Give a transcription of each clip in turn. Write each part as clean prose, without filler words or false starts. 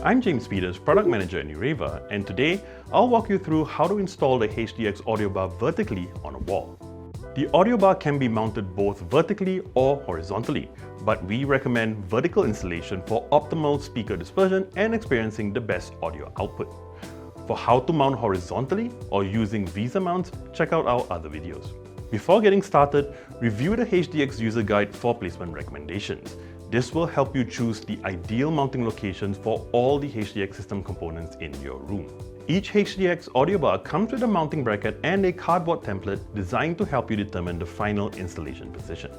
I'm James Peters, Product Manager at Nureva, and today I'll walk you through how to install the HDX audio bar vertically on a wall. The audio bar can be mounted both vertically or horizontally, but we recommend vertical installation for optimal speaker dispersion and experiencing the best audio output. For how to mount horizontally or using Visa mounts, check out our other videos. Before getting started, review the HDX user guide for placement recommendations. This will help you choose the ideal mounting locations for all the HDX system components in your room. Each HDX audio bar comes with a mounting bracket and a cardboard template designed to help you determine the final installation position.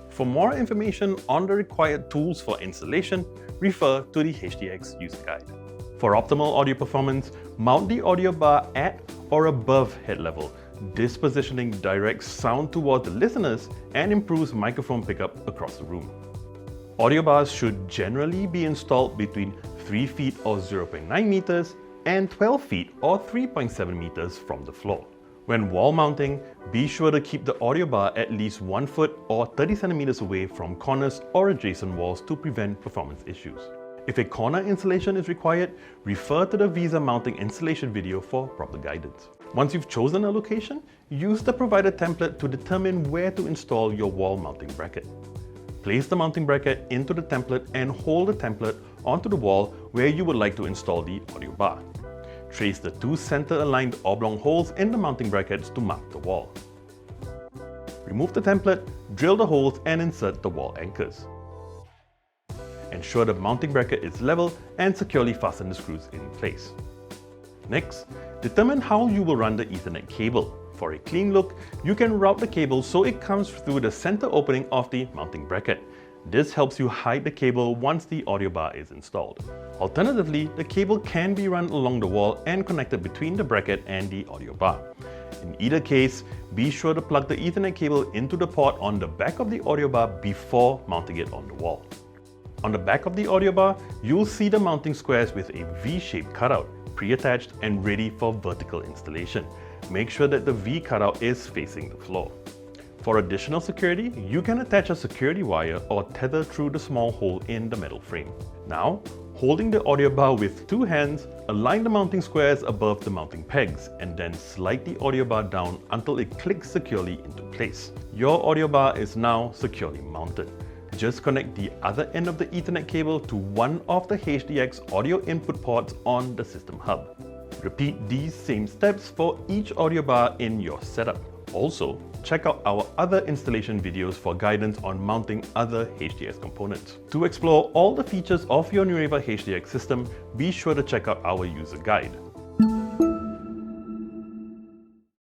For more information on the required tools for installation, refer to the HDX user guide. For optimal audio performance, mount the audio bar at or above head level. This positioning directs sound toward the listeners and improves microphone pickup across the room. Audio bars should generally be installed between 3 feet or 0.9 meters and 12 feet or 3.7 meters from the floor. When wall mounting, be sure to keep the audio bar at least 1 foot or 30 centimeters away from corners or adjacent walls to prevent performance issues. If a corner installation is required, refer to the Visa mounting installation video for proper guidance. Once you've chosen a location, use the provided template to determine where to install your wall mounting bracket. Place the mounting bracket into the template and hold the template onto the wall where you would like to install the audio bar. Trace the 2 center-aligned oblong holes in the mounting brackets to mark the wall. Remove the template, drill the holes and insert the wall anchors. Ensure the mounting bracket is level and securely fasten the screws in place. Next, determine how you will run the Ethernet cable. For a clean look, you can route the cable so it comes through the center opening of the mounting bracket. This helps you hide the cable once the audio bar is installed. Alternatively, the cable can be run along the wall and connected between the bracket and the audio bar. In either case, be sure to plug the Ethernet cable into the port on the back of the audio bar before mounting it on the wall. On the back of the audio bar, you'll see the mounting squares with a V-shaped cutout, pre-attached and ready for vertical installation. Make sure that the V cutout is facing the floor. For additional security, you can attach a security wire or tether through the small hole in the metal frame. Now, holding the audio bar with 2 hands, align the mounting squares above the mounting pegs and then slide the audio bar down until it clicks securely into place. Your audio bar is now securely mounted. Just connect the other end of the Ethernet cable to one of the HDX audio input ports on the system hub. Repeat these same steps for each audio bar in your setup. Also, check out our other installation videos for guidance on mounting other HDX components. To explore all the features of your Nureva HDX system, be sure to check out our user guide.